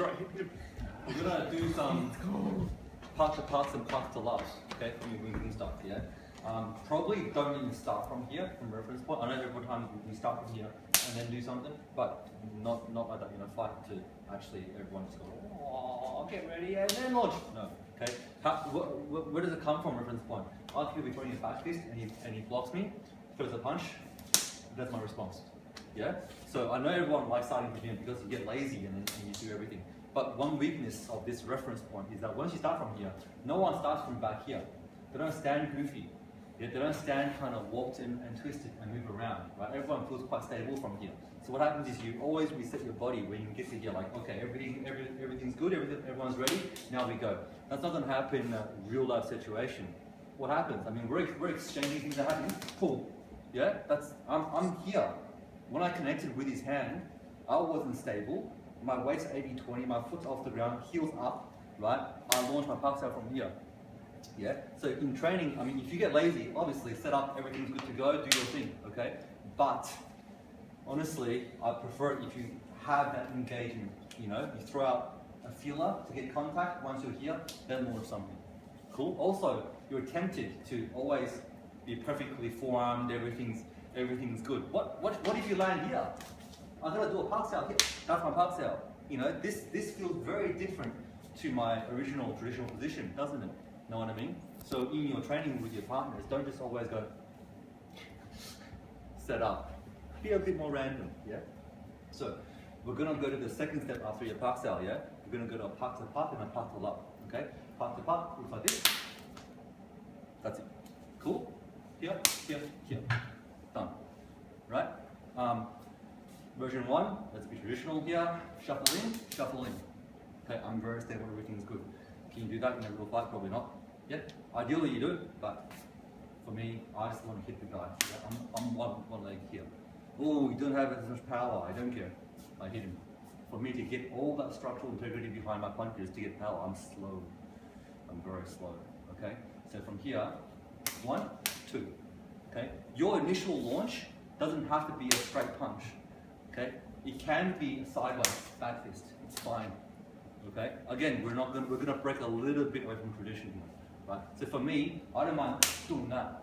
right. We're gonna do some part to parts and parts to loves, okay, from your wing stuff, yeah? Probably don't even start from here, from reference point. I know every time we start from here and then do something, but not like that, you know, fight to actually everyone just go, oh, get ready and then launch. No, okay? Where does it come from, reference point? I could be throwing a back fist and he blocks me, throws a punch, that's my response. Yeah? So I know everyone likes starting from here because you get lazy and you do everything. But one weakness of this reference point is that once you start from here, no one starts from back here. They don't stand goofy. Yeah? They don't stand kind of warped and twisted and move around. Right? Everyone feels quite stable from here. So what happens is you always reset your body when you get to here, like, okay, everything's good, everyone's ready, now we go. That's not going to happen in a real life situation. What happens? I mean, we're exchanging things that happen. Pull. Yeah? I'm here. When I connected with his hand, I wasn't stable. My weight's 80-20, my foot's off the ground, heels up, right? I launch my Pak Sao from here. Yeah? So in training, I mean, if you get lazy, obviously set up, everything's good to go, do your thing, okay? But honestly, I prefer it if you have that engagement, you know? You throw out a feeler to get contact, once you're here, then launch something. Cool? Also, you're tempted to always be perfectly forearmed, everything's good. What if you land here? I'm gonna do a Pak Sao here. That's my Pak Sao. You know, this feels very different to my original traditional position, doesn't it? Know what I mean? So in your training with your partners, don't just always go set up. Be a bit more random, yeah? So we're gonna go to the second step after your Pak Sao, yeah? We're gonna go to a Pak to Pak and a Pak to Lap, okay? Pak to Pak looks like this. That's it. Cool? Here, here, here. Done. Right? Version 1, let's be traditional here. Shuffle in, shuffle in. Okay, I'm very stable, everything's good. Can you do that in a real fight? Probably not. Yeah? Ideally you do it, but for me, I just want to hit the guy. Yeah? I'm one leg here. Oh, you don't have as much power. I don't care. I hit him. For me to get all that structural integrity behind my punches, to get power, I'm slow. I'm very slow. Okay? So from here, 1, 2. Okay? Your initial launch doesn't have to be a straight punch. Okay? It can be a sideways back fist. It's fine. Okay? Again, we're gonna break a little bit away from tradition here. Right? So for me, I don't mind doing that.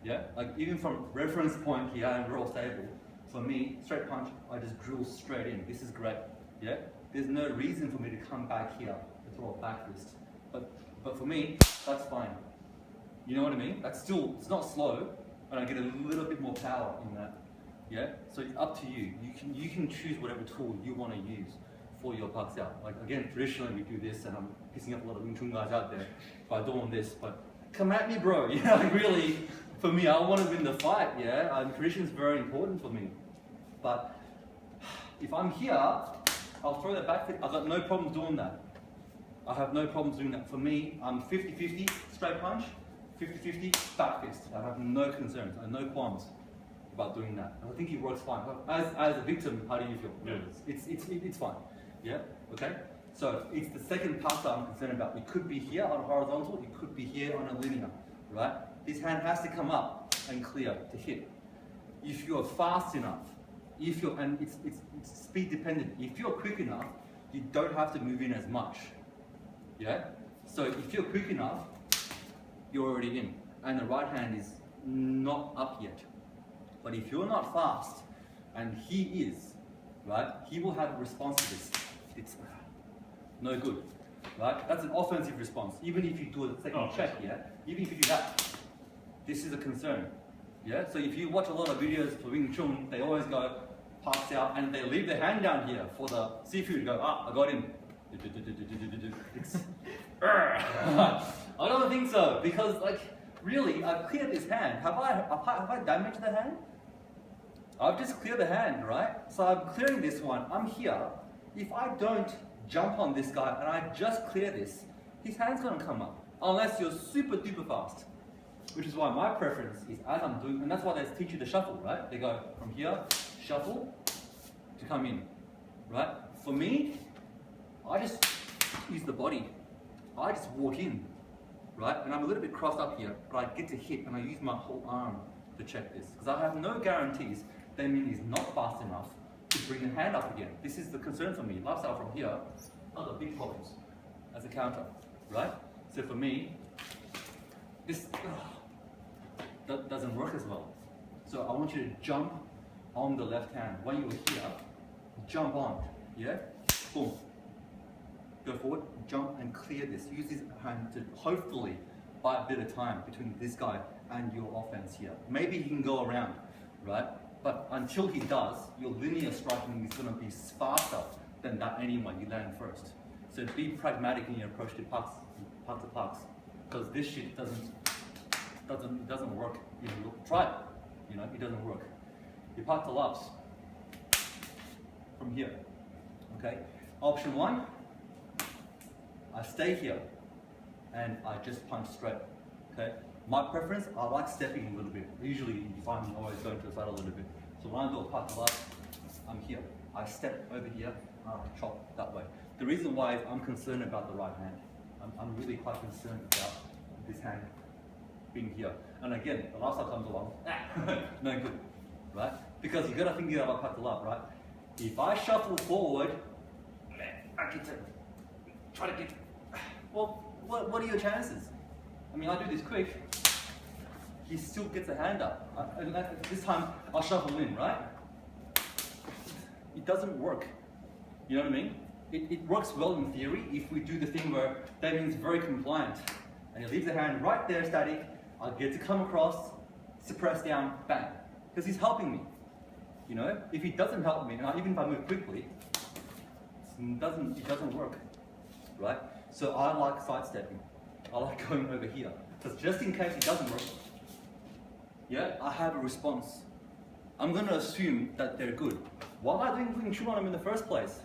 Yeah? Like even from reference point here and we're all stable. For me, straight punch, I just drill straight in. This is great. Yeah? There's no reason for me to come back here to throw a back fist. But for me, that's fine. You know what I mean? That's still, it's not slow, and I get a little bit more power in that. Yeah? So it's up to you. You can choose whatever tool you want to use for your Pak Sao. Like again, traditionally we do this, and I'm pissing up a lot of Wing Chun guys out there by doing this, but come at me, bro. Yeah, like really, for me, I want to win the fight, yeah? Tradition is very important for me. But if I'm here, I'll throw that back fist. I've got no problems doing that. I have no problems doing that. For me, I'm 50-50 straight punch, 50-50 back fist. I have no concerns, I have no qualms about doing that. I think it works fine. As a victim, how do you feel? Yeah. It's fine. Yeah? Okay? So it's the second part that I'm concerned about. It could be here on a horizontal, it could be here on a linear. Right? This hand has to come up and clear to hit. If you're fast enough, and it's speed dependent. If you're quick enough, you don't have to move in as much. Yeah? So if you're quick enough, you're already in. And the right hand is not up yet. But if you're not fast, and he is, right, he will have a response to this. It's no good, right? That's an offensive response. Even if you do a second check, yeah? Even if you do that, this is a concern, yeah? So if you watch a lot of videos for Wing Chun, they always go, Pak Sao, and they leave their hand down here for the seafood to go, I got him. I don't think so, because like, really, I've cleared this hand. Have I damaged the hand? I've just cleared the hand, right? So I'm clearing this one, I'm here. If I don't jump on this guy and I just clear this, his hand's gonna come up. Unless you're super duper fast. Which is why my preference is as I'm doing, and that's why they teach you the shuffle, right? They go from here, shuffle, to come in, right? For me, I just use the body. I just walk in, right? And I'm a little bit crossed up here, but I get to hit and I use my whole arm to check this. Because I have no guarantees that mean he's not fast enough to bring the hand up again. This is the concern for me. Lifestyle from here, other big problems as a counter, right? So for me, this doesn't work as well. So I want you to jump on the left hand. When you're here, jump on, yeah? Boom. Go forward, jump and clear this. Use this hand to hopefully buy a bit of time between this guy and your offense here. Maybe he can go around, right? But until he does, your linear striking is going to be faster than that anyway. You land first. So be pragmatic in your approach to parks, because this shit doesn't work. You know, try it. You know, it doesn't work. You park the laps from here. Okay. Option 1. I stay here and I just punch straight. Okay. My preference, I like stepping a little bit. Usually you find me always going to the side a little bit. So when I do a park the laps, I'm here. I step over here, I chop that way. The reason why is I'm concerned about the right hand. I'm really quite concerned about this hand being here. And again, the last time comes along, no good, right? Because you gotta think about park the lap, right? If I shuffle forward, I get to try to get, well, what are your chances? I mean, I do this quick, he still gets a hand up. And this time, I'll shuffle in, right? It doesn't work. You know what I mean? It works well in theory if we do the thing where Damien's very compliant and he leaves the hand right there static. I'll get to come across, suppress down, bang. Because he's helping me. You know, if he doesn't help me, and even if I move quickly, it doesn't work, right? So I like sidestepping. I like going over here. Because just in case it doesn't work, yeah, I have a response. I'm going to assume that they're good. Why am I doing Chun on them in the first place?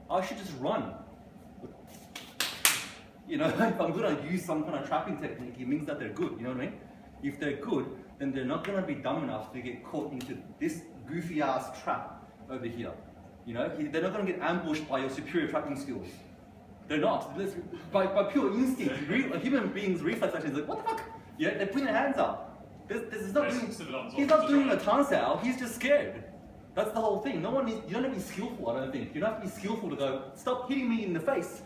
I should just run. You know, if I'm going to use some kind of trapping technique, it means that they're good, you know what I mean? If they're good, then they're not going to be dumb enough to get caught into this goofy ass trap over here. You know, they're not going to get ambushed by your superior trapping skills. They're not. By pure instinct, a human being's reflex action is like, what the fuck? Yeah, they're putting their hands up. He's not doing a Tan Sao, he's just scared. That's the whole thing. You don't need to be skillful, I don't think. You don't have to be skillful to go, stop hitting me in the face.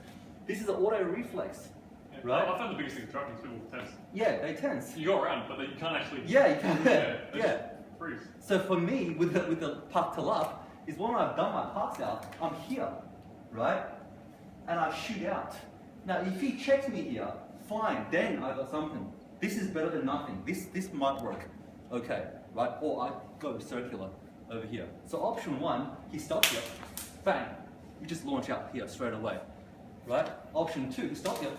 This is an auto reflex. Yeah, right? I found the biggest thing trapping is people tense. Yeah, they tense. You go around, but you can't actually. Yeah, you can. Yeah. Freeze. So for me, with the Pak Sao, is when I've done my Pak Sao, I'm here, right? And I shoot out. Now, if he checks me here, fine, then I got something. This is better than nothing. This might work. Okay, right? Or I go circular over here. So option 1, he stops here, bang, you just launch out here straight away, right? Option 2, stop here.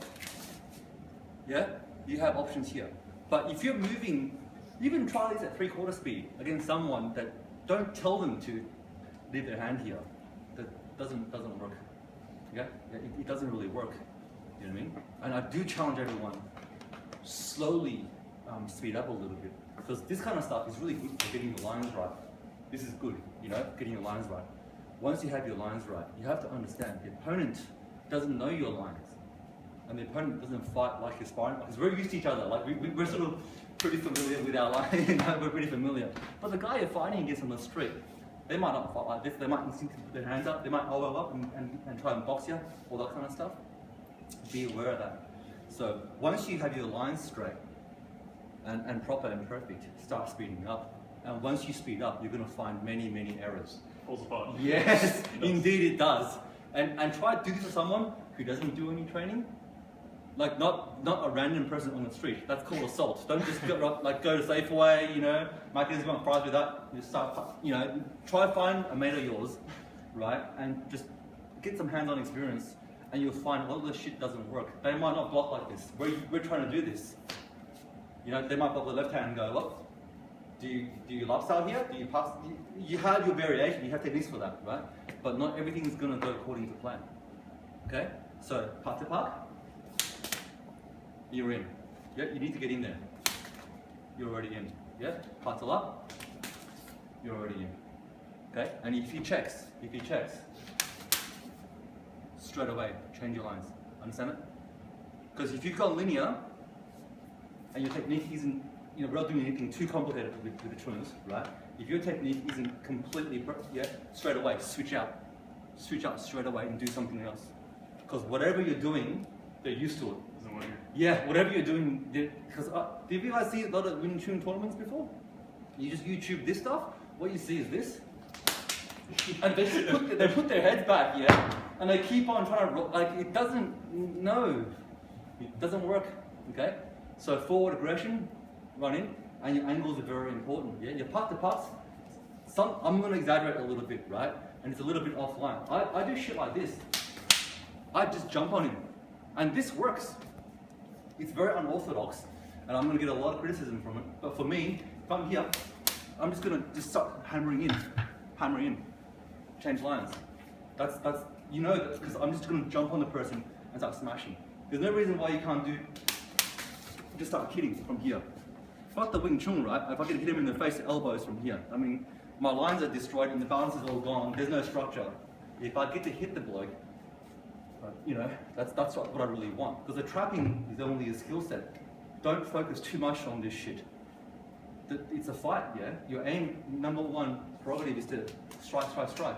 Yeah, you have options here. But if you're moving, even try this at 3/4 speed against someone that don't tell them to leave their hand here. That doesn't work. Yeah, it doesn't really work. You know what I mean? And I do challenge everyone, slowly speed up a little bit, because this kind of stuff is really good for getting the lines right. This is good, you know, getting your lines right. Once you have your lines right, you have to understand the opponent doesn't know your lines. And the opponent doesn't fight like you're sparring, because we're used to each other. Like we're sort of pretty familiar with our lines, we're pretty familiar. But the guy you're fighting against on the street, they might not fight like this, they might instinctively put their hands up, they might elbow up and try and box you, all that kind of stuff. Be aware of that. So once you have your lines straight and proper and perfect, start speeding up. And once you speed up, you're going to find many, many errors. Falls apart. Yes, indeed it does. And try to do this to someone who doesn't do any training. Like not a random person on the street. That's called assault. Don't just go to Safeway, you know, Mike doesn't want fries with that. You start, you know, try to find a mate of yours, right? And just get some hands-on experience, and you'll find a lot of this shit doesn't work. They might not block like this. We're trying to do this. You know, they might block the left hand and go, look, do you lifestyle here? Do you pass? You have your variation. You have techniques for that, right? But not everything is going to go according to plan. Okay? So part to part, you're in. Yeah, you need to get in there. You're already in. Yeah, part to up, you're already in. Okay? And if he checks, straight away change your lines. Understand it? Because if you've got linear and your technique isn't, you know, we're not doing anything too complicated with the Chuns, right? If your technique isn't completely, straight away, switch out straight away and do something else. because whatever you're doing, they're used to it. Doesn't work. Yeah, whatever you're doing, because did you guys see a lot of Wing Chun tournaments before? You just YouTube this stuff, what you see is this. And they put their heads back, yeah? And they keep on trying to, like, it doesn't work, okay? So forward aggression, run in, and your angles are very important, yeah? Your part to parts, I'm gonna exaggerate a little bit, right? And it's a little bit offline. I do shit like this. I just jump on him. And this works. It's very unorthodox, and I'm gonna get a lot of criticism from it. But for me, if I'm here, I'm just gonna start hammering in, change lines. That's you know that because I'm just gonna jump on the person and start smashing. There's no reason why you can't just start hitting from here. Fuck the Wing Chun, right? If I can hit him in the face, elbows from here. I mean, my lines are destroyed and the balance is all gone. There's no structure. If I get to hit the bloke, you know, that's what I really want. Because the trapping is only a skill set. Don't focus too much on this shit. It's a fight, yeah? Your aim, number one prerogative is to strike, strike, strike.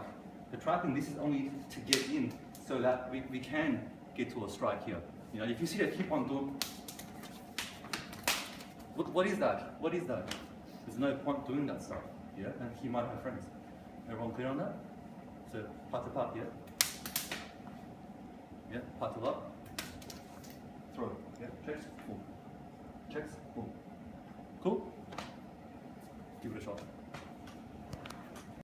The trapping, this is only to get in so that we can get to a strike here. You know, if you see that keep on doing, what is that? What is that? There's no point doing that stuff, yeah? And he might have friends. Everyone clear on that? So, part to part, yeah? Yeah, part to lot.